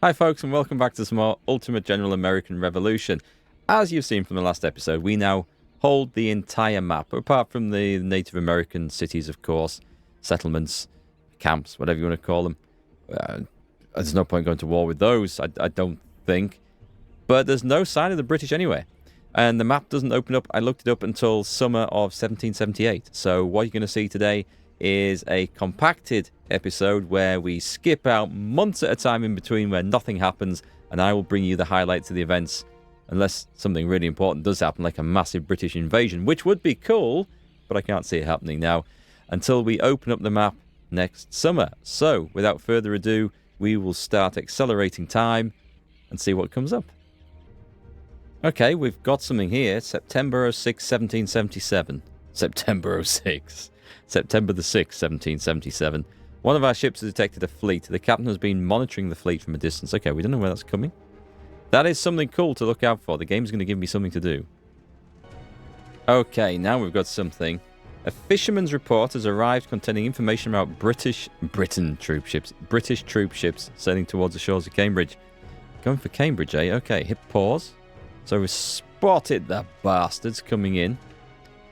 Hi folks, and welcome back to some more Ultimate General American Revolution. As you've seen from the last episode, we now hold the entire map, apart from the Native American cities, of course, settlements, camps, whatever you want to call them. There's no point going to war with those, I don't think. But there's no sign of the British anywhere. And the map doesn't open up, I looked it up, until summer of 1778. So what you're going to see today is a compacted episode where we skip out months at a time in between where nothing happens, and I will bring you the highlights of the events, unless something really important does happen, like a massive British invasion, which would be cool, but I can't see it happening now, until we open up the map next summer. So, without further ado, we will start accelerating time and see what comes up. Okay, we've got something here. September 6, 1777. September 06. September the 6th, 1777. One of our ships has detected a fleet. The captain has been monitoring the fleet from a distance. Okay, we don't know where that's coming. That is something cool to look out for. The game's going to give me something to do. Okay, now we've got something. A fisherman's report has arrived containing information about British troop ships sailing towards the shores of Cambridge. Going for Cambridge, eh? Okay, hit pause. So we've spotted the bastards coming in.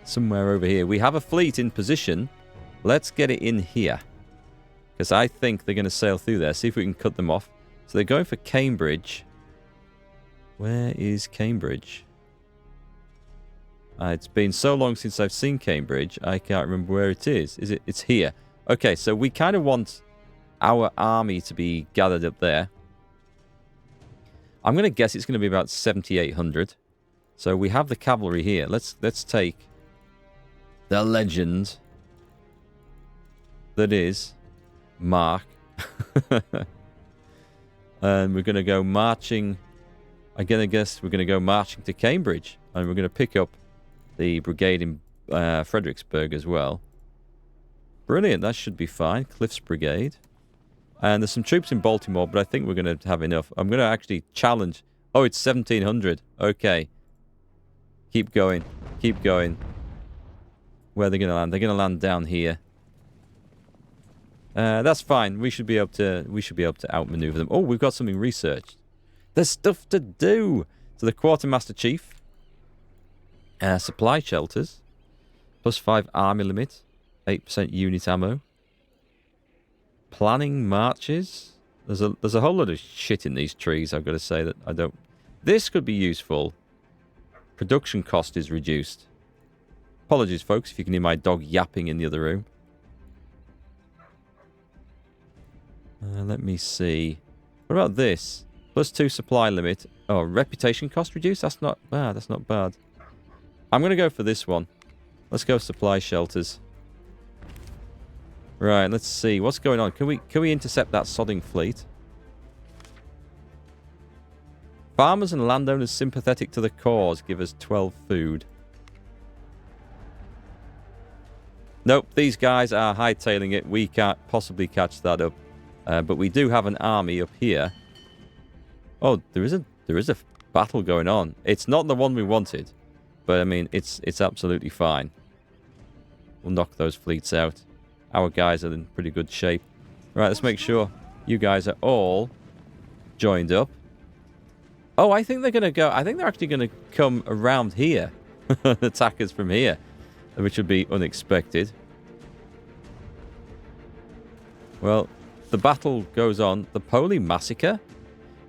Somewhere over here. We have a fleet in position. Let's get it in here. Because I think they're going to sail through there. See if we can cut them off. So they're going for Cambridge. Where is Cambridge? It's been so long since I've seen Cambridge. I can't remember where it is. It's here. Okay, so we kind of want our army to be gathered up there. I'm going to guess it's going to be about 7,800. So we have the cavalry here. Let's take the legend that is Mark. And we're going to go marching. I'm going to guess we're going to go marching to Cambridge. And we're going to pick up the brigade in Fredericksburg as well. Brilliant. That should be fine. Cliff's brigade. And there's some troops in Baltimore, but I think we're going to have enough. I'm going to actually challenge. Oh, it's 1,700. Okay. Keep going. Keep going. Where are they going to land? They're going to land down here. That's fine. We should be able to outmaneuver them. Oh, we've got something researched. There's stuff to do. So the quartermaster chief. Supply shelters. +5 army limit. 8% unit ammo. Planning marches. There's a whole lot of shit in these trees, I've got to say that I don't. This could be useful. Production cost is reduced. Apologies, folks, if you can hear my dog yapping in the other room. Let me see. What about this? +2 supply limit. Oh, reputation cost reduced? That's not bad. That's not bad. I'm going to go for this one. Let's go supply shelters. Right, let's see. What's going on? Can we intercept that sodding fleet? Farmers and landowners sympathetic to the cause give us 12 food. Nope, these guys are hightailing it. We can't possibly catch that up. But we do have an army up here. Oh, there is a battle going on. It's not the one we wanted. But, I mean, it's absolutely fine. We'll knock those fleets out. Our guys are in pretty good shape. Right, let's make sure you guys are all joined up. Oh, I think they're going to go. I think they're actually going to come around here. Attack us from here. Which would be unexpected. Well, the battle goes on. The Poli Massacre.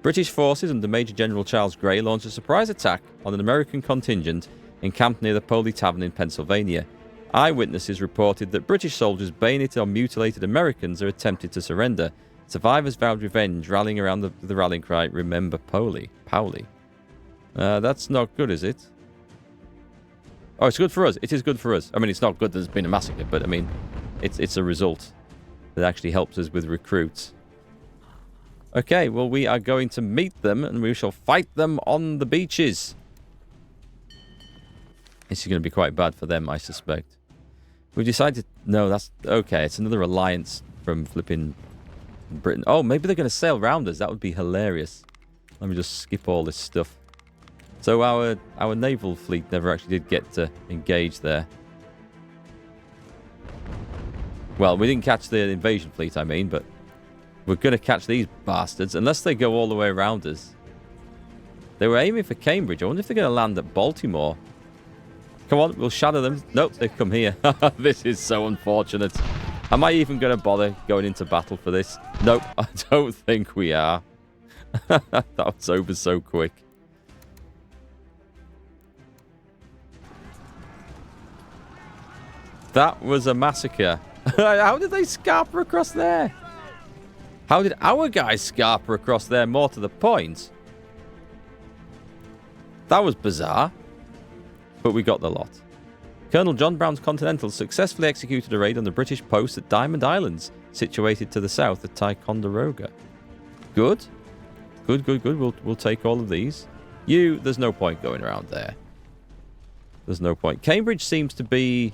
British forces under Major General Charles Grey launched a surprise attack on an American contingent encamped near the Poli Tavern in Pennsylvania. Eyewitnesses reported that British soldiers bayoneted or mutilated Americans who attempted to surrender. Survivors vowed revenge, rallying around the rallying cry, "Remember Poli." Pauli. That's not good, is it? Oh, it's good for us. It is good for us. I mean, it's not good that there's been a massacre, but I mean, it's a result that actually helps us with recruits. Okay, well, we are going to meet them, and we shall fight them on the beaches. This is going to be quite bad for them, I suspect. We've decided... No, that's... Okay, it's another alliance from flipping Britain. Oh, maybe they're going to sail round us. That would be hilarious. Let me just skip all this stuff. So our naval fleet never actually did get to engage there. Well, we didn't catch the invasion fleet, I mean, but We're going to catch these bastards, unless they go all the way around us. They were aiming for Cambridge. I wonder if they're going to land at Baltimore. Come on, we'll shadow them. Nope, they've come here. This is so unfortunate. Am I even going to bother going into battle for this? Nope, I don't think we are. That was over so quick. That was a massacre. How did they scarper across there? How did our guys scarper across there? More to the point. That was bizarre. But we got the lot. Colonel John Brown's Continentals successfully executed a raid on the British post at Diamond Islands, situated to the south of Ticonderoga. Good. Good, good, good. We'll take all of these. There's no point going around there. There's no point. Cambridge seems to be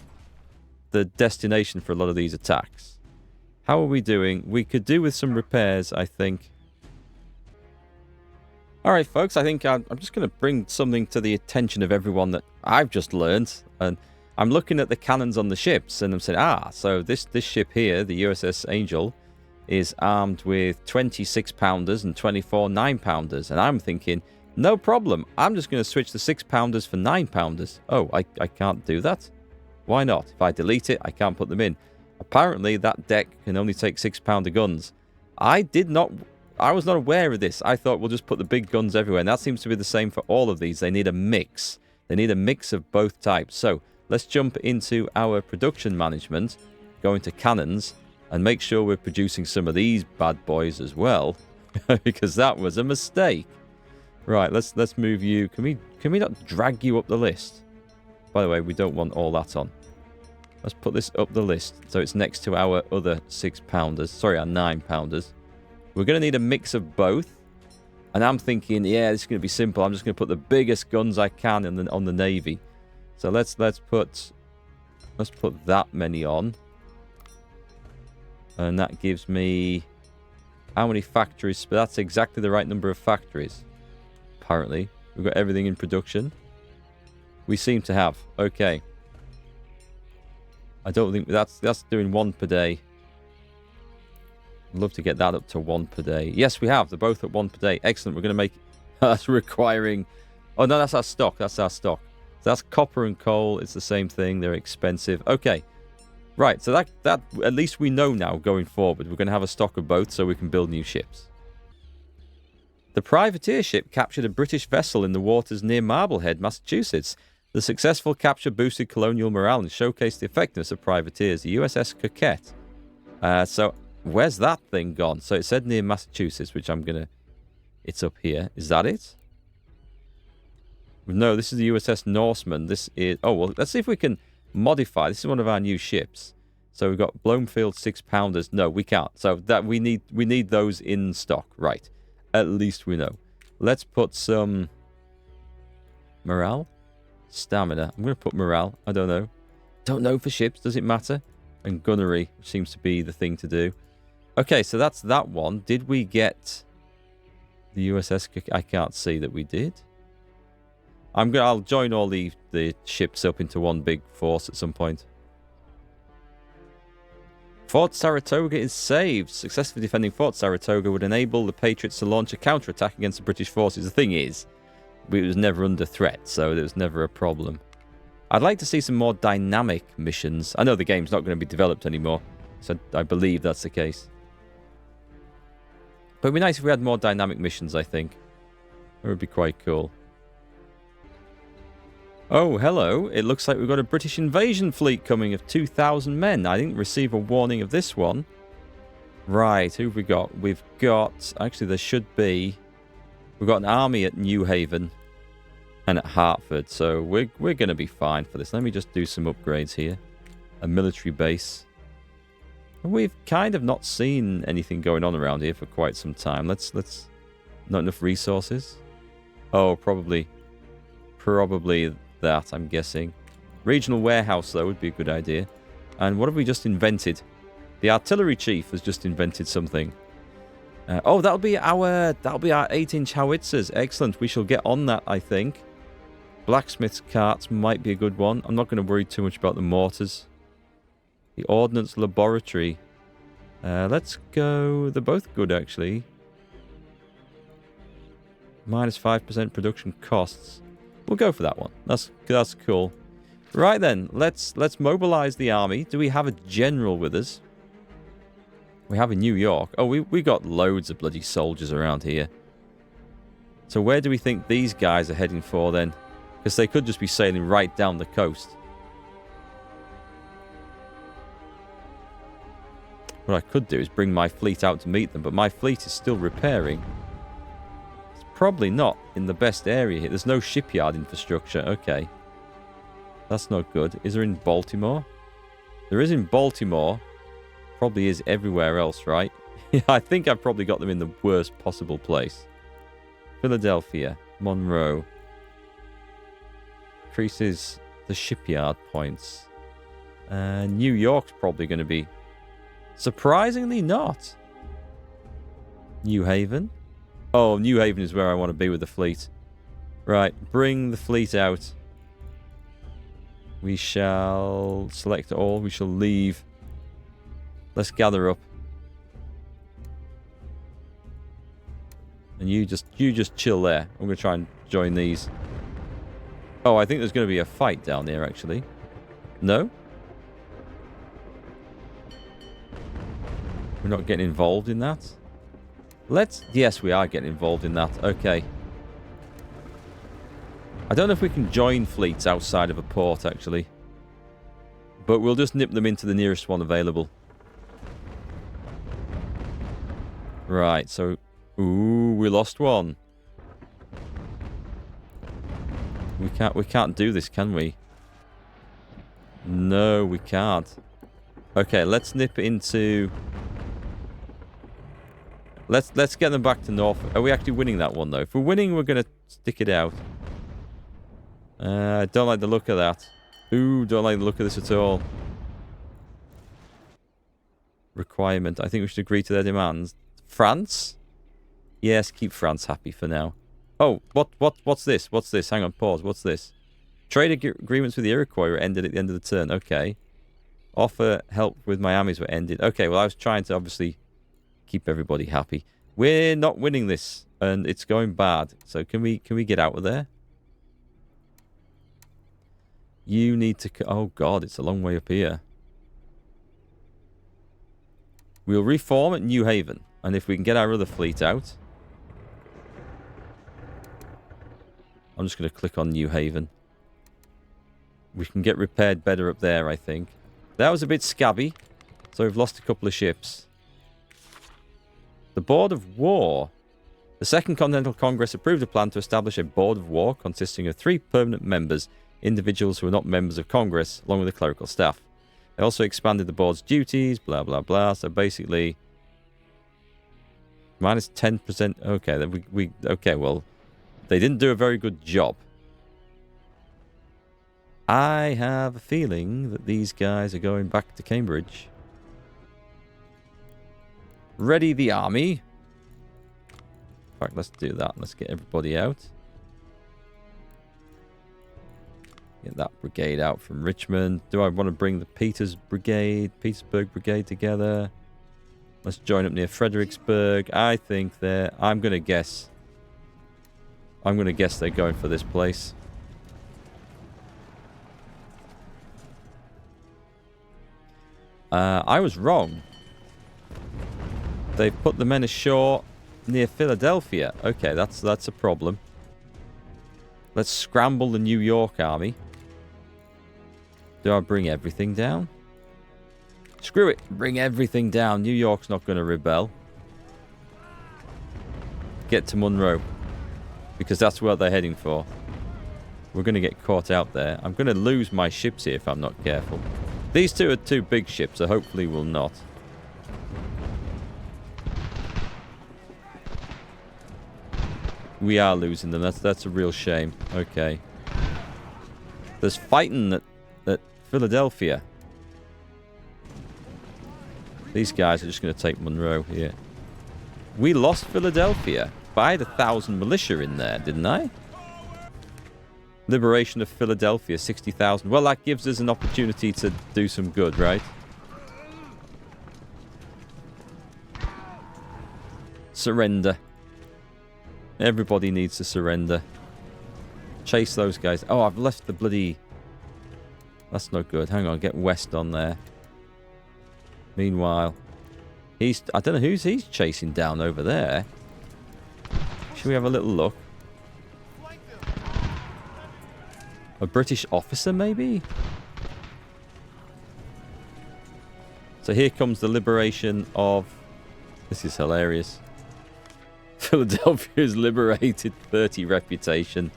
the destination for a lot of these attacks. How are we doing? We could do with some repairs, I think. Alright, folks, I think I'm just going to bring something to the attention of everyone that I've just learned. And I'm looking at the cannons on the ships, and I'm saying, so this ship here, the USS Angel, is armed with 26-pounders and 24 9-pounders. And I'm thinking, no problem. I'm just going to switch the 6-pounders for 9-pounders. Oh, I can't do that? Why not? If I delete it, I can't put them in. Apparently, that deck can only take 6-pounder guns. I was not aware of this. I thought we'll just put the big guns everywhere. And that seems to be the same for all of these. They need a mix. They need a mix of both types. So let's jump into our production management, go into cannons, and make sure we're producing some of these bad boys as well. Because that was a mistake. Right, let's move you. Can we not drag you up the list? By the way, we don't want all that on. Let's put this up the list so it's next to our other 6-pounders. Sorry, our 9-pounders. We're going to need a mix of both. And I'm thinking, yeah, this is going to be simple. I'm just going to put the biggest guns I can on the Navy. So let's put that many on. And that gives me how many factories? But that's exactly the right number of factories. Apparently, we've got everything in production. We seem to have. Okay. I don't think that's doing 1 per day. I'd love to get that up to 1 per day. Yes, we have. They're both at 1 per day. Excellent. We're going to make... That's requiring... Oh, no, that's our stock. That's our stock. So that's copper and coal. It's the same thing. They're expensive. Okay. Right. So that at least we know now going forward. We're going to have a stock of both so we can build new ships. The privateer ship captured a British vessel in the waters near Marblehead, Massachusetts. The successful capture boosted colonial morale and showcased the effectiveness of privateers. The USS Coquette. So... Where's that thing gone? So it said near Massachusetts, which I'm going to... It's up here. Is that it? No, this is the USS Norseman. This is... Oh, well, let's see if we can modify. This is one of our new ships. So we've got Bloomfield 6-pounders. No, we can't. So that we need those in stock. Right. At least we know. Let's put some... Morale? Stamina. I'm going to put morale. I don't know. Don't know for ships. Does it matter? And gunnery, which seems to be the thing to do. Okay, so that's that one. Did we get the USS? I can't see that we did. I'll join all the ships up into one big force at some point. Fort Saratoga is saved. Successfully defending Fort Saratoga would enable the Patriots to launch a counterattack against the British forces. The thing is, it was never under threat, so there was never a problem. I'd like to see some more dynamic missions. I know the game's not going to be developed anymore, so I believe that's the case. But it'd be nice if we had more dynamic missions, I think. It would be quite cool. Oh, hello. It looks like we've got a British invasion fleet coming of 2,000 men. I didn't receive a warning of this one. Right, who have we got? We've got... Actually, there should be... We've got an army at New Haven and at Hartford, so we're going to be fine for this. Let me just do some upgrades here. A military base. We've kind of not seen anything going on around here for quite some time. Let's not enough resources. Oh, probably that, I'm guessing. Regional warehouse, though, would be a good idea. And what have we just invented? The artillery chief has just invented something. Oh, that'll be our 8-inch howitzers. Excellent. We shall get on that, I think. Blacksmith's carts might be a good one. I'm not going to worry too much about the mortars. The Ordnance Laboratory. Let's go... They're both good, actually. Minus 5% production costs. We'll go for that one. That's cool. Right then, let's mobilize the army. Do we have a general with us? We have in New York. Oh, we got loads of bloody soldiers around here. So where do we think these guys are heading for then? Because they could just be sailing right down the coast. What I could do is bring my fleet out to meet them, but my fleet is still repairing. It's probably not in the best area here. There's no shipyard infrastructure. Okay. That's not good. Is there in Baltimore? There is in Baltimore. Probably is everywhere else, right? I think I've probably got them in the worst possible place. Philadelphia. Monroe. Increases the shipyard points. New York's probably going to be... Surprisingly not. New Haven. Oh, New Haven is where I want to be with the fleet. Right, bring the fleet out. We shall select all. We shall leave. Let's gather up. And you just chill there. I'm going to try and join these. Oh, I think there's going to be a fight down there, actually. No? We're not getting involved in that? Yes, we are getting involved in that. Okay. I don't know if we can join fleets outside of a port, actually. But we'll just nip them into the nearest one available. Right, so... Ooh, we lost one. We can't do this, can we? No, we can't. Okay, let's nip into... Let's get them back to north. Are we actually winning that one, though? If we're winning, we're going to stick it out. I don't like the look of that. Ooh, don't like the look of this at all. Requirement. I think we should agree to their demands. France? Yes, keep France happy for now. Oh, what's this? What's this? Hang on, pause. What's this? Trade agreements with the Iroquois were ended at the end of the turn. Okay. Offer help with my armies were ended. Okay, well, I was trying to obviously keep everybody happy. We're not winning this, and it's going bad. So can we get out of there? You need to... Oh, God, it's a long way up here. We'll reform at New Haven. And if we can get our other fleet out... I'm just going to click on New Haven. We can get repaired better up there, I think. That was a bit scabby. So we've lost a couple of ships. The Board of War. The Second Continental Congress approved a plan to establish a Board of War consisting of 3 permanent members, individuals who are not members of Congress, along with the clerical staff. They also expanded the board's duties, blah, blah, blah. So basically, minus 10%. Okay, okay, well, they didn't do a very good job. I have a feeling that these guys are going back to Cambridge. Ready the army. In fact, let's do that. Let's get everybody out. Get that brigade out from Richmond. Do I want to bring the Petersburg Brigade together? Let's join up near Fredericksburg. I think I'm going to guess they're going for this place. I was wrong. They've put the men ashore near Philadelphia. Okay, that's a problem. Let's scramble the New York army. Do I bring everything down? Screw it. Bring everything down. New York's not going to rebel. Get to Monroe. Because that's where they're heading for. We're going to get caught out there. I'm going to lose my ships here if I'm not careful. These two are 2 big ships, so hopefully we'll not. We are losing them. That's a real shame. Okay. There's fighting at Philadelphia. These guys are just going to take Monroe here. We lost Philadelphia. But I had 1,000 militia in there, didn't I? Liberation of Philadelphia, 60,000. Well, that gives us an opportunity to do some good, right? Surrender. Everybody needs to surrender. Chase those guys. Oh, I've left the bloody... That's not good. Hang on, get West on there. Meanwhile, he's... I don't know who's he's chasing down over there. Should we have a little look? A British officer, maybe? So here comes the liberation of... This is hilarious. Philadelphia has liberated 30 reputation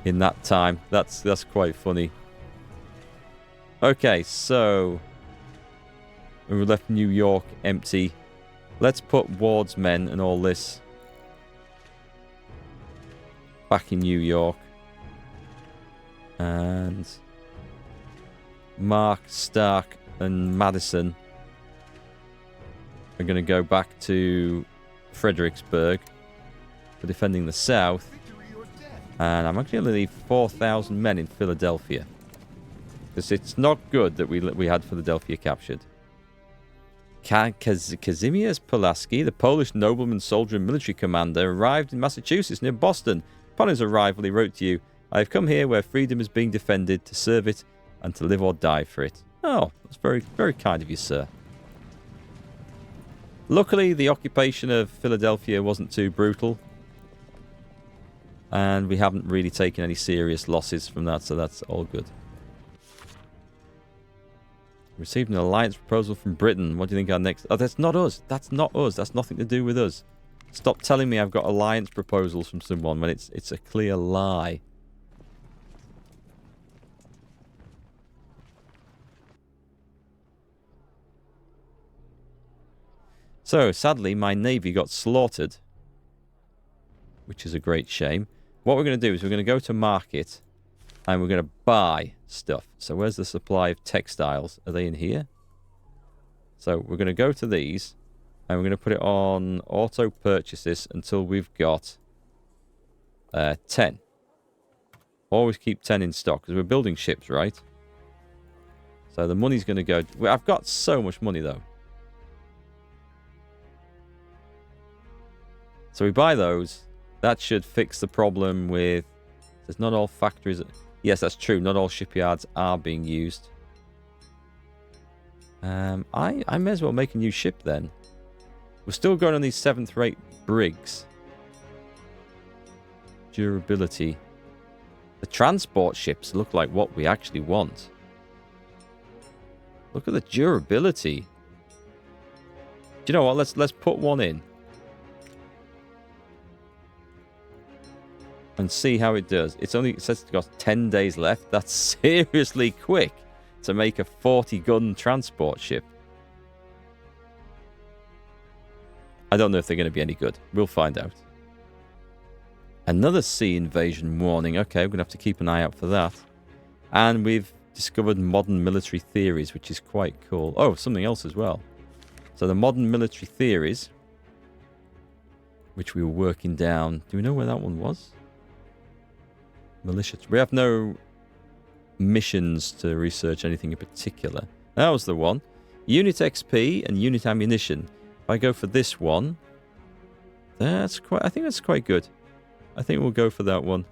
in that time. That's quite funny. Okay, so... we left New York empty. Let's put Ward's men and all this back in New York. And Mark, Stark, and Madison are going to go back to Fredericksburg for defending the South. And I'm actually going to leave 4,000 men in Philadelphia. Because it's not good that we had Philadelphia captured. Kazimierz Pulaski, the Polish nobleman, soldier, and military commander, arrived in Massachusetts near Boston. Upon his arrival, he wrote to you, I have come here where freedom is being defended, to serve it, and to live or die for it. Oh, that's very, very kind of you, sir. Luckily, the occupation of Philadelphia wasn't too brutal. And we haven't really taken any serious losses from that, so that's all good. Received an alliance proposal from Britain. What do you think our next... Oh, that's not us. That's not us. That's nothing to do with us. Stop telling me I've got alliance proposals from someone when it's a clear lie. So, sadly, my navy got slaughtered, which is a great shame. What we're going to do is we're going to go to market and we're going to buy stuff. So, where's the supply of textiles? Are they in here? So, we're going to go to these and we're going to put it on auto purchases until we've got 10. Always keep 10 in stock because we're building ships, right? So, the money's going to go... I've got so much money, though. So we buy those. That should fix the problem with... There's not all factories... Yes, that's true. Not all shipyards are being used. I may as well make a new ship then. We're still going on these 7th rate brigs. Durability. The transport ships look like what we actually want. Look at the durability. Do you know what? Let's put one in. And see how it does. It says it's got 10 days left. That's seriously quick to make a 40-gun transport ship. I don't know if they're going to be any good. We'll find out. Another sea invasion warning. Okay, we're going to have to keep an eye out for that. And we've discovered modern military theories, which is quite cool. Oh, something else as well. So the modern military theories, which we were working down. Do we know where that one was? Militia. We have no missions to research anything in particular. That was the one. Unit XP and unit ammunition. If I go for this one, that's quite... I think that's quite good. I think we'll go for that one.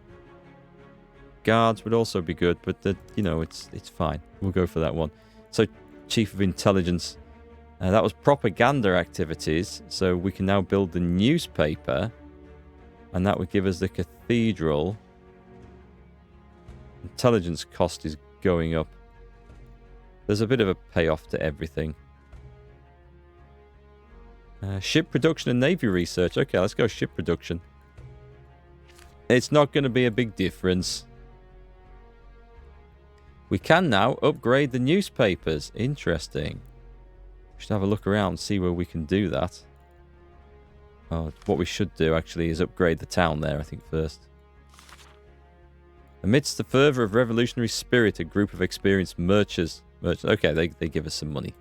Guards would also be good, but you know, it's fine. We'll go for that one. So, Chief of Intelligence. That was propaganda activities. So we can now build the newspaper, and that would give us the cathedral. Intelligence cost is going up. There's a bit of a payoff to everything. Ship production and navy research. Okay, let's go ship production. It's not going to be a big difference. We can now upgrade the newspapers. Interesting. We should have a look around and see where we can do that. Oh, what we should do actually is upgrade the town there, I think, first. Amidst the fervour of revolutionary spirit, a group of experienced merchants... Okay, they give us some money.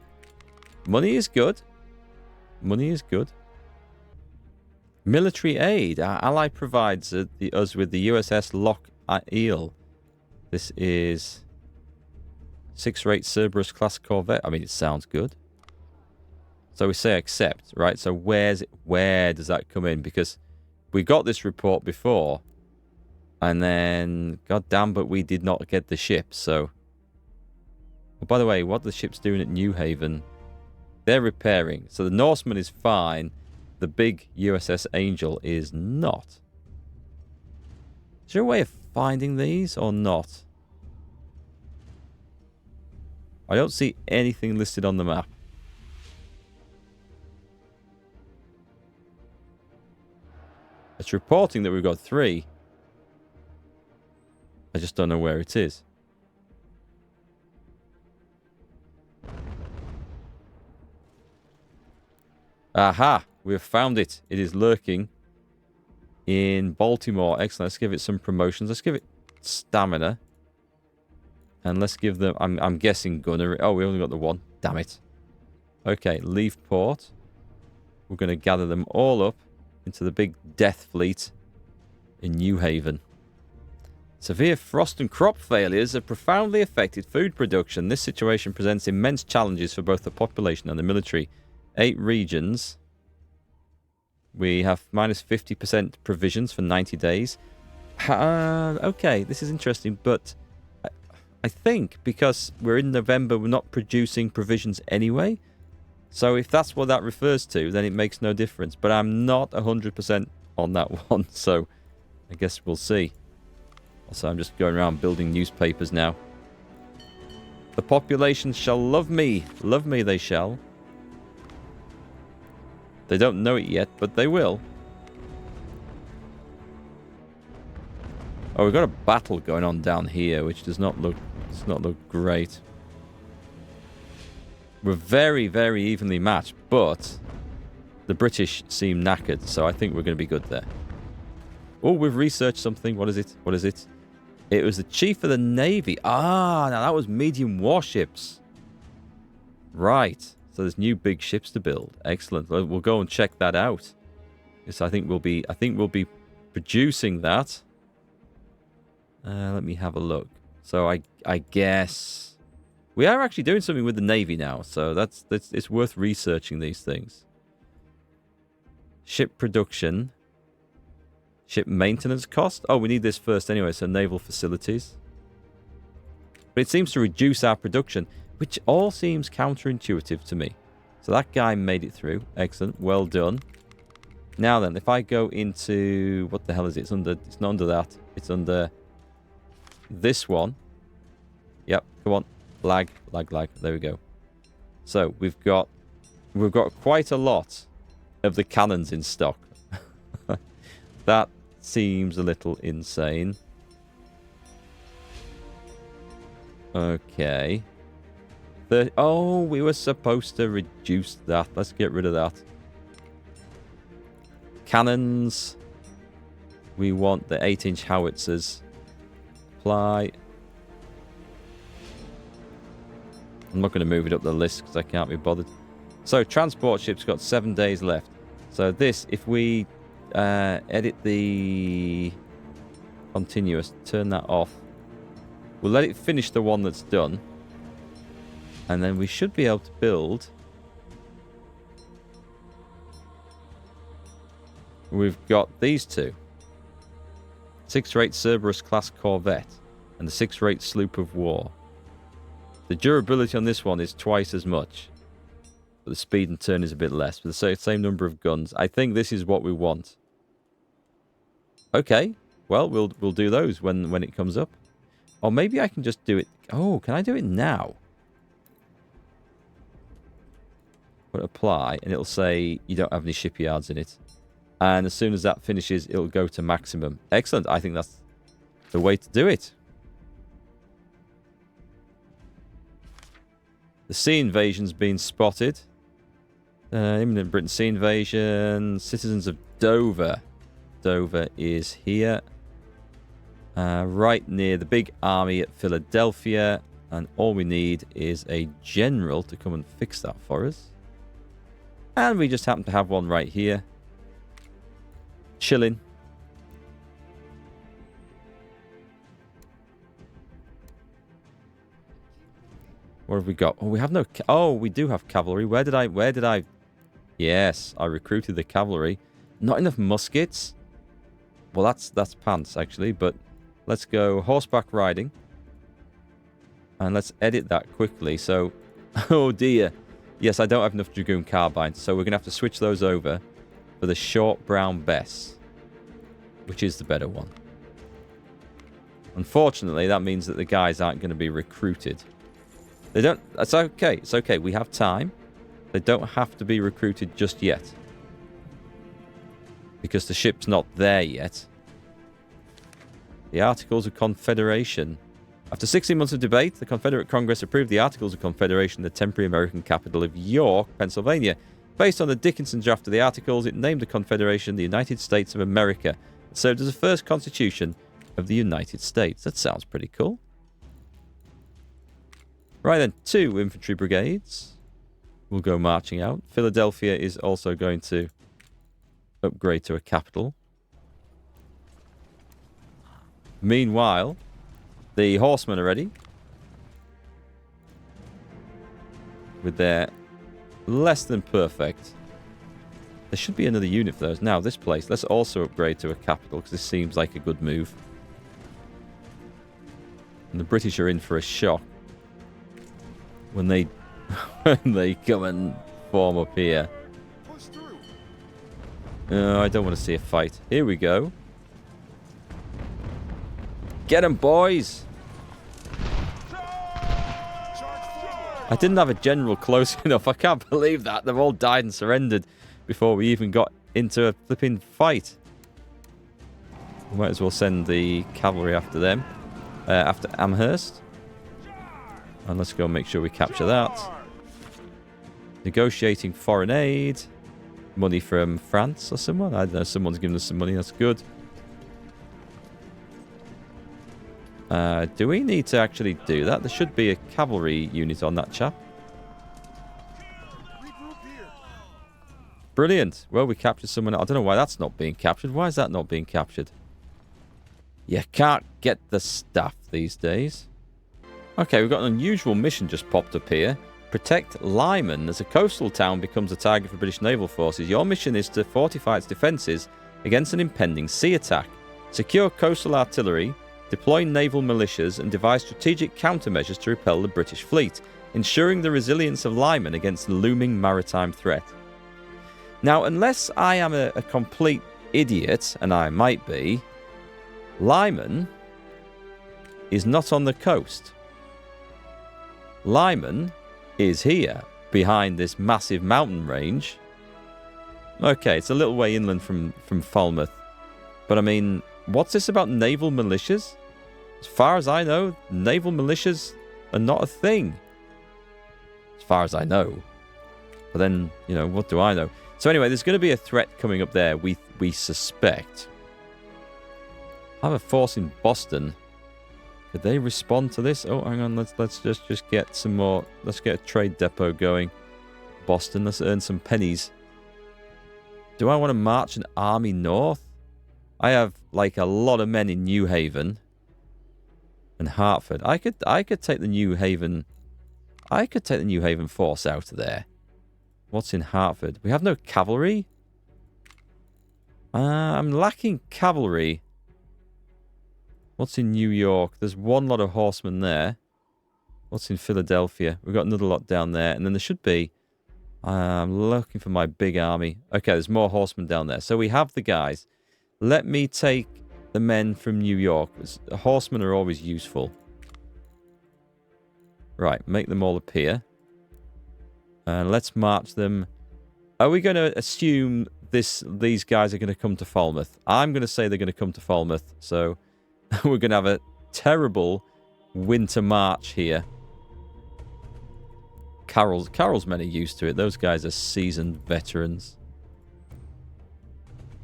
Money is good. Money is good. Military aid. Our ally provides us with the USS Loch Eel. This is 6-rate Cerberus class corvette. I mean, it sounds good. So we say accept, right? So where does that come in? Because we got this report before, and then, goddamn, but we did not get the ship. So, oh, by the way, what are the ships doing at New Haven? They're repairing. So the Norseman is fine. The big USS Angel is not. Is there a way of finding these or not? I don't see anything listed on the map. It's reporting that we've got 3. I just don't know where it is. Aha! We have found it. It is lurking in Baltimore. Excellent. Let's give it some promotions. Let's give it stamina. And let's give them... I'm guessing gunnery. Oh, we only got the 1. Damn it. Okay, leave port. We're going to gather them all up into the big death fleet in New Haven. Severe frost and crop failures have profoundly affected food production. This situation presents immense challenges for both the population and the military. 8 regions. We have minus 50% provisions for 90 days. Okay, this is interesting, but I think because we're in November, we're not producing provisions anyway. So if that's what that refers to, then it makes no difference. But I'm not 100% on that one, so I guess we'll see. Also, I'm just going around building newspapers now. The population shall love me. Love me they shall. They don't know it yet, but they will. Oh, we've got a battle going on down here, which does not look great. We're very, very evenly matched, but the British seem knackered, so I think we're going to be good there. Oh, we've researched something. What is it? What is it? It was the Chief of the Navy. Ah, now that was medium warships. Right. So there's new big ships to build. Excellent. We'll go and check that out. Yes, I think we'll be producing that. Let me have a look. So I guess we are actually doing something with the Navy now. So that's it's worth researching these things. Ship production. Ship maintenance cost. Oh, we need this first anyway. So naval facilities. But it seems to reduce our production, which all seems counterintuitive to me. So that guy made it through. Excellent. Well done. Now then, if I go into... What the hell is it? It's not under that. It's under this one. Yep. Come on. Lag. There we go. So we've got quite a lot of the cannons in stock. That seems a little insane. Okay. Oh, we were supposed to reduce that. Let's get rid of that. Cannons. We want the 8-inch howitzers. Apply. I'm not going to move it up the list because I can't be bothered. So, transport ships got 7 days left. So this, if we edit the continuous, turn that off. We'll let it finish the one that's done. And then we should be able to build. We've got these two. 6-rate Cerberus class corvette and the 6-rate sloop of war. The durability on this one is twice as much. But the speed and turn is a bit less. But the same number of guns. I think this is what we want. Okay. Well, we'll do those when it comes up. Or maybe I can just do it. Oh, can I do it now? Put apply, and it'll say you don't have any shipyards in it. And as soon as that finishes, it'll go to maximum. Excellent. I think that's the way to do it. The sea invasion's been spotted. Imminent Britain sea invasion. Citizens of Dover. Dover is here. Right near the big army at Philadelphia. And all we need is a general to come and fix that for us. And we just happen to have one right here. Chilling. What have we got? Oh, we have no... Oh, we do have cavalry. Where did I Yes, I recruited the cavalry. Not enough muskets. Well, that's pants, actually. But let's go horseback riding. And let's edit that quickly. So, oh dear. Yes, I don't have enough dragoon carbines. So we're going to have to switch those over for the short brown Bess, which is the better one. Unfortunately, that means that the guys aren't going to be recruited. They don't... That's okay. It's okay. We have time. They don't have to be recruited just yet. Because the ship's not there yet. The Articles of Confederation. After 16 months of debate, the Confederate Congress approved the Articles of Confederation in the temporary American capital of York, Pennsylvania. Based on the Dickinson draft of the Articles, it named the Confederation the United States of America. It served as the first constitution of the United States. That sounds pretty cool. Right then, 2 infantry brigades will go marching out. Philadelphia is also going to upgrade to a capital. Meanwhile, the horsemen are ready. With their less than perfect. There should be another unit for those. Now, this place, let's also upgrade to a capital because this seems like a good move. And the British are in for a shock when they when they come and form up here. I don't want to see a fight. Here we go. Get them, boys! I didn't have a general close enough. I can't believe that. They've all died and surrendered before we even got into a flipping fight. We might as well send the cavalry after them. After Amherst. And let's go and make sure we capture that. Negotiating foreign aid. Money from France or someone. I don't know. Someone's giving us some money. That's good. Do we need to actually do that? There should be a cavalry unit on that chap. Brilliant. Well, we captured someone. I don't know why that's not being captured. Why is that not being captured? You can't get the stuff these days. Okay, we've got an unusual mission just popped up here. Protect Lyman. As a coastal town becomes a target for British naval forces, your mission is to fortify its defences against an impending sea attack. Secure coastal artillery, deploy naval militias, and devise strategic countermeasures to repel the British fleet, ensuring the resilience of Lyman against the looming maritime threat. Now, unless I am a complete idiot, and I might be, Lyman is not on the coast. Lyman is here, behind this massive mountain range. Okay, it's a little way inland from Falmouth. But I mean, what's this about naval militias? As far as I know, naval militias are not a thing. As far as I know. But then, you know, what do I know? So anyway, there's going to be a threat coming up there, we suspect. I have a force in Boston. Could they respond to this? Oh, hang on, let's just get some more. Let's get a trade depot going. Boston, let's earn some pennies. Do I want to march an army north? I have like a lot of men in New Haven and Hartford. I could take the New Haven. I could take the New Haven force out of there. What's in Hartford? We have no cavalry. I'm lacking cavalry. What's in New York? There's one lot of horsemen there. What's in Philadelphia? We've got another lot down there. And then there should be... I'm looking for my big army. Okay, there's more horsemen down there. So we have the guys. Let me take the men from New York. Horsemen are always useful. Right, make them all appear. And let's march them. Are we going to assume these guys are going to come to Falmouth? I'm going to say they're going to come to Falmouth. So we're going to have a terrible winter march here. Carroll's men are used to it. Those guys are seasoned veterans.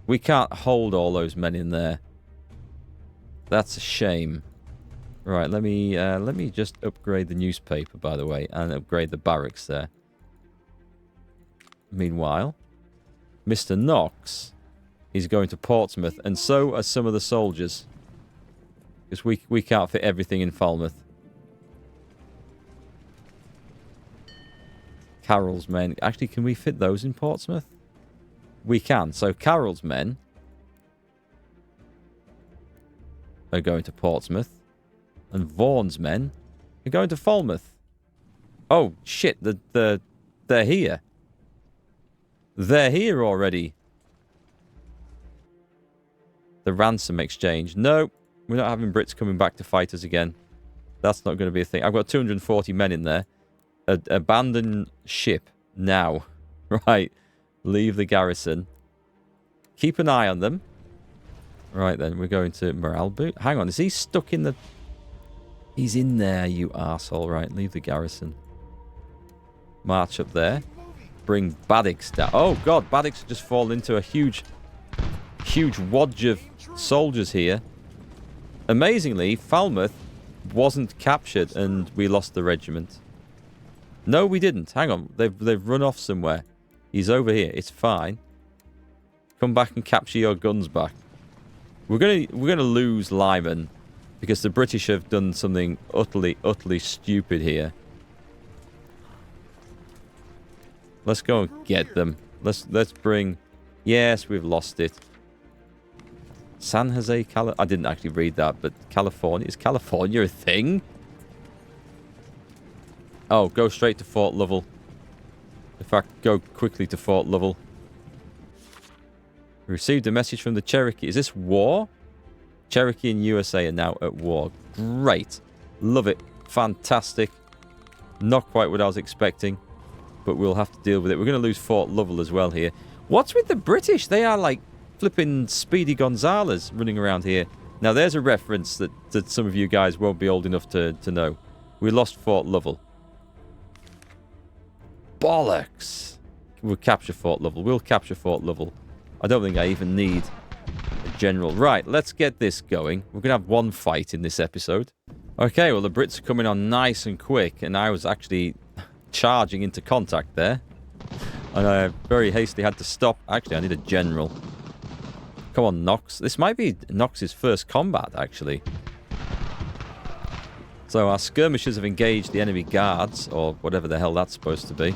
We can't hold all those men in there. That's a shame. Right, let me just upgrade the newspaper, by the way, and upgrade the barracks there. Meanwhile, Mr. Knox is going to Portsmouth, and so are some of the soldiers. Because we can't fit everything in Falmouth. Carroll's men. Actually, can we fit those in Portsmouth? We can. So Carroll's men are going to Portsmouth. And Vaughan's men are going to Falmouth. Oh, shit. They're here. They're here already. The ransom exchange. No, we're not having Brits coming back to fight us again. That's not going to be a thing. I've got 240 men in there. Abandon ship now. Right. Leave the garrison. Keep an eye on them. Right then, we're going to morale boot. Hang on, is he stuck in the... He's in there, you arsehole. Right, leave the garrison. March up there. Bring Baddicks down. Oh, God, Baddicks have just fallen into a huge wadge of soldiers here. Amazingly, Falmouth wasn't captured and we lost the regiment. No, we didn't. Hang on. They've run off somewhere. He's over here. It's fine. Come back and capture your guns back. We're gonna lose Lyman because the British have done something utterly stupid here. Let's go and get them. Let's bring... Yes, we've lost it. San Jose, I didn't actually read that, but California. Is California a thing? Oh, go straight to Fort Lovell. In fact, go quickly to Fort Lovell. We received a message from the Cherokee. Is this war? Cherokee and USA are now at war. Great. Love it. Fantastic. Not quite what I was expecting, but we'll have to deal with it. We're going to lose Fort Lovell as well here. What's with the British? They are like flipping Speedy Gonzales running around here. Now, there's a reference that some of you guys won't be old enough to know. We lost Fort Lovell. Bollocks. We'll capture Fort Lovell. We'll capture Fort Lovell. I don't think I even need a general. Right, let's get this going. We're going to have one fight in this episode. Okay, well, the Brits are coming on nice and quick, and I was actually charging into contact there. And I very hastily had to stop. Actually, I need a general. Come on, Knox. This might be Knox's first combat, actually. So our skirmishers have engaged the enemy guards, or whatever the hell that's supposed to be.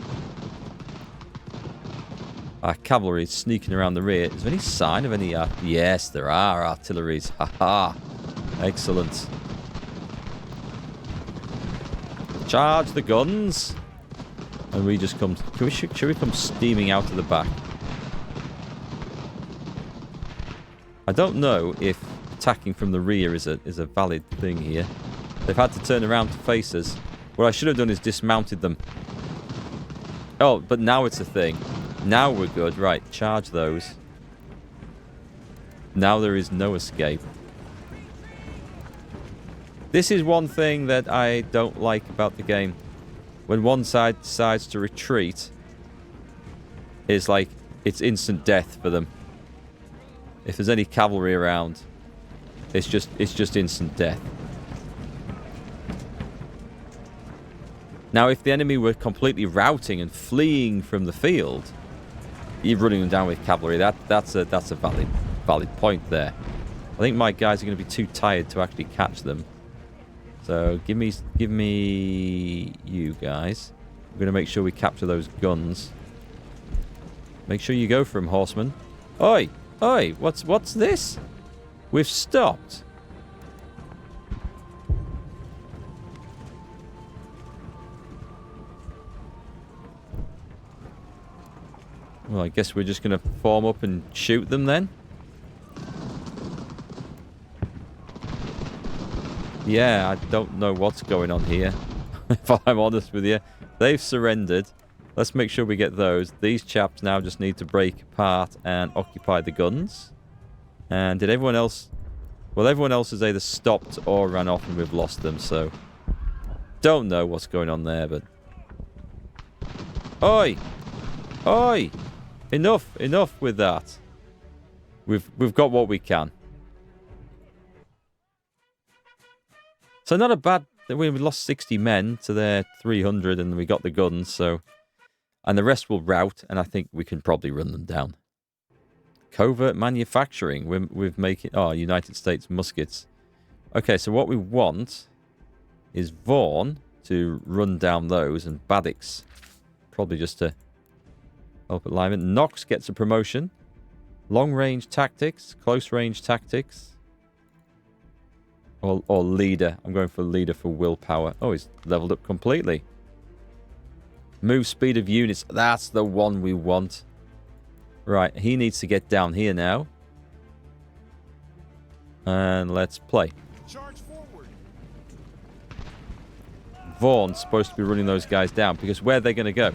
Our cavalry is sneaking around the rear. Is there any sign of any... yes, there are artilleries. Ha-ha. Excellent. Charge the guns. And we just come... Should we come steaming out of the back? I don't know if attacking from the rear is a valid thing here. They've had to turn around to face us. What I should have done is dismounted them. Oh, but now it's a thing. Now we're good. Right, charge those. Now there is no escape. This is one thing that I don't like about the game. When one side decides to retreat, it's like it's instant death for them. If there's any cavalry around, it's just instant death. Now, if the enemy were completely routing and fleeing from the field, you're running them down with cavalry. That's a valid point there. I think my guys are going to be too tired to actually catch them. So give me you guys. We're going to make sure we capture those guns. Make sure you go for them, horsemen. Oi! Oi! What's this? We've stopped. Well, I guess we're just going to form up and shoot them then. Yeah, I don't know what's going on here, if I'm honest with you. They've surrendered. Let's make sure we get those. These chaps now just need to break apart and occupy the guns. And did everyone else... Well, everyone else has either stopped or ran off and we've lost them, so... Don't know what's going on there, but... Oi! Oi! Enough with that. We've got what we can. So not a bad... We lost 60 men to their 300 and we got the guns, so... And the rest will rout, and I think we can probably run them down. Covert manufacturing. We're making... Oh, United States muskets. Okay, so what we want is Vaughan to run down those and Baddicks probably just to help Lyman. Knox gets a promotion. Long-range tactics, close-range tactics. Or leader. I'm going for leader for willpower. Oh, he's leveled up completely. Move speed of units. That's the one we want. Right, he needs to get down here now. And let's play. Charge forward. Vaughn's supposed to be running those guys down because where are they going to go?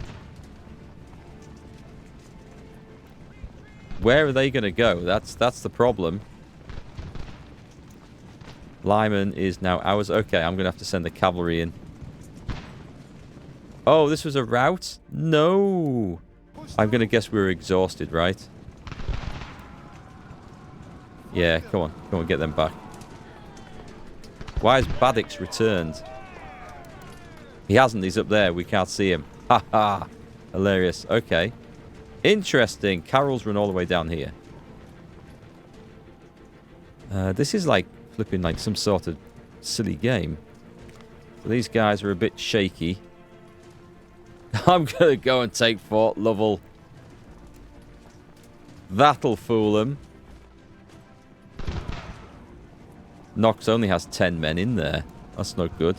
Where are they going to go? That's the problem. Lyman is now ours. Okay, I'm going to have to send the cavalry in. Oh, this was a rout? No. I'm going to guess we were exhausted, right? Yeah, come on. Come on, get them back. Why has Baddox returned? He hasn't. He's up there. We can't see him. Ha ha. Hilarious. Okay. Interesting. Carol's run all the way down here. This is like flipping like some sort of silly game. So these guys are a bit shaky. I'm going to go and take Fort Lovell. That'll fool them. Knox only has 10 men in there. That's not good.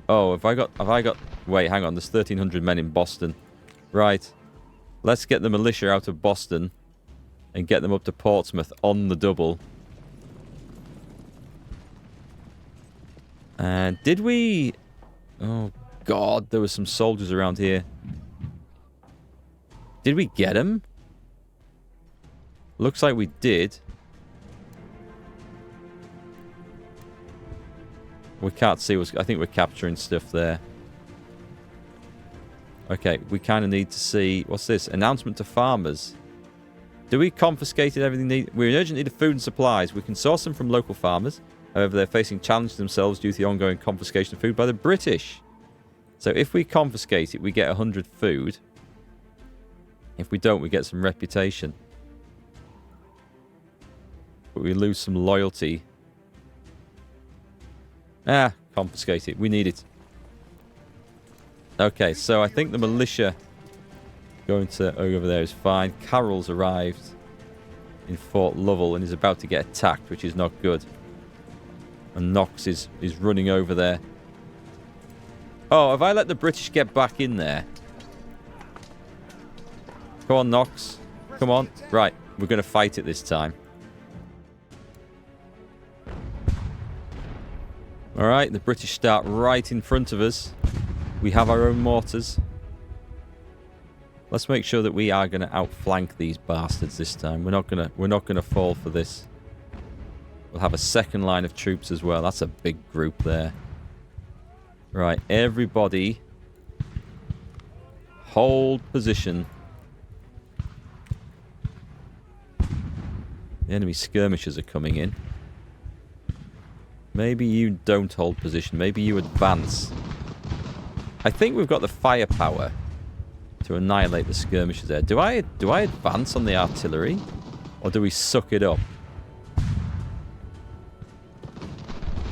Oh, have I got... Wait, hang on. There's 1,300 men in Boston. Right. Let's get the militia out of Boston and get them up to Portsmouth on the double. And did we... Oh, God. There were some soldiers around here. Did we get them? Looks like we did. We can't see what's... I think we're capturing stuff there. Okay, we kind of need to see... What's this? Announcement to farmers. Do we confiscated everything? We're in urgent need of food and supplies. We can source them from local farmers. However, they're facing challenges themselves due to the ongoing confiscation of food by the British. So if we confiscate it, we get 100 food. If we don't, we get some reputation. But we lose some loyalty. Ah, confiscate it. We need it. Okay, so I think the militia going to over there is fine. Carroll's arrived in Fort Lovell and is about to get attacked, which is not good. And Knox is running over there. Oh, have I let the British get back in there? Come on, Knox. Come on. Right, we're going to fight it this time. Alright, the British start right in front of us. We have our own mortars. Let's make sure that we are going to outflank these bastards this time. We're not going to fall for this. We'll have a second line of troops as well. That's a big group there. Right, everybody hold position. The enemy skirmishers are coming in. Maybe you don't hold position. Maybe you advance. I think we've got the firepower to annihilate the skirmishers there. Do I advance on the artillery? Or do we suck it up?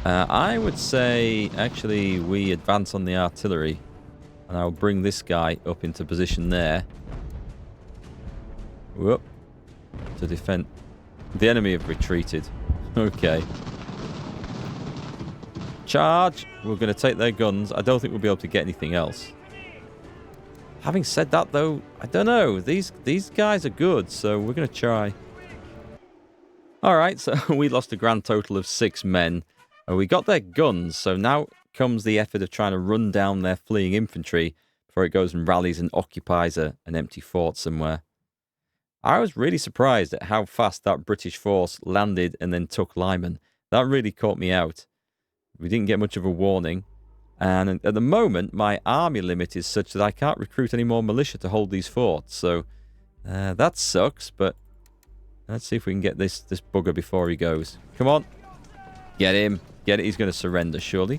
I would say, actually, we advance on the artillery. And I'll bring this guy up into position there. Whoop. To defend. The enemy have retreated. Okay. Charge. We're going to take their guns. I don't think we'll be able to get anything else. Having said that, though, I don't know. These guys are good, so we're going to try. Alright, so we lost a grand total of 6 men. We got their guns, so now comes the effort of trying to run down their fleeing infantry before it goes and rallies and occupies an empty fort somewhere. I was really surprised at how fast that British force landed and then took Lyman. That really caught me out. We didn't get much of a warning. And at the moment, my army limit is such that I can't recruit any more militia to hold these forts. So that sucks, but let's see if we can get this bugger before he goes. Come on. Get him. Get it. He's going to surrender, surely.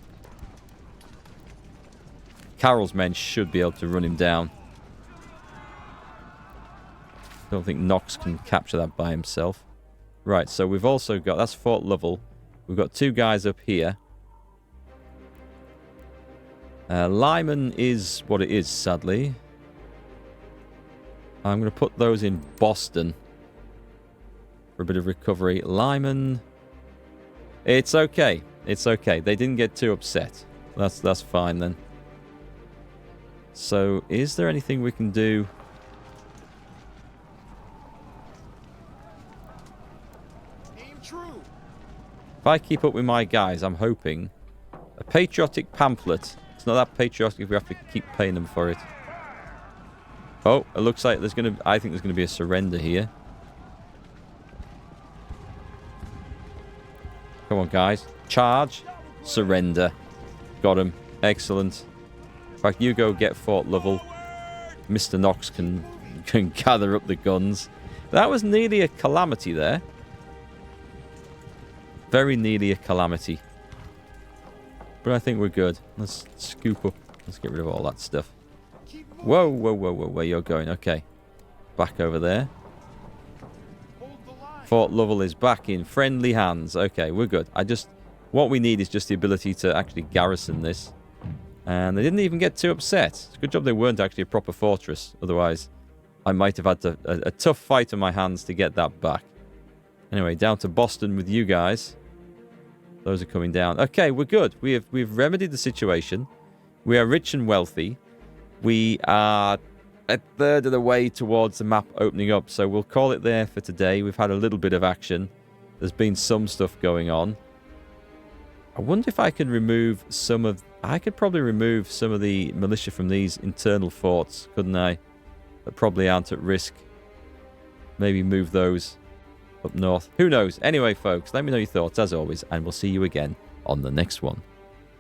Carroll's men should be able to run him down. Don't think Knox can capture that by himself. Right, so we've also got... That's Fort Lovell. We've got 2 guys up here. Lyman is what it is, sadly. I'm going to put those in Boston for a bit of recovery. Lyman, it's okay. It's okay. They didn't get too upset. That's fine then. So, is there anything we can do? Aim true. If I keep up with my guys, I'm hoping a patriotic pamphlet. It's not that patriotic if we have to keep paying them for it. Oh, it looks like there's going to... I think there's going to be a surrender here. Come on, guys. Charge. Surrender. Got him. Excellent. In fact, you go get Fort Lovell. Mr. Knox can gather up the guns. That was nearly a calamity there. Very nearly a calamity. But I think we're good. Let's scoop up. Let's get rid of all that stuff. Whoa, whoa, whoa, whoa, where you're going. Okay. Back over there. Fort Lovell is back in friendly hands. Okay, we're good. What we need is just the ability to actually garrison this. And they didn't even get too upset. It's a good job they weren't actually a proper fortress. Otherwise, I might have had a tough fight on my hands to get that back. Anyway, down to Boston with you guys. Those are coming down. Okay, we're good. We've remedied the situation. We are rich and wealthy. We are a third of the way towards the map opening up. So we'll call it there for today. We've had a little bit of action. There's been some stuff going on. I wonder if I can remove some of... I could probably remove some of the militia from these internal forts, couldn't I? That probably aren't at risk. Maybe move those up north. Who knows? Anyway, folks, let me know your thoughts as always, and we'll see you again on the next one.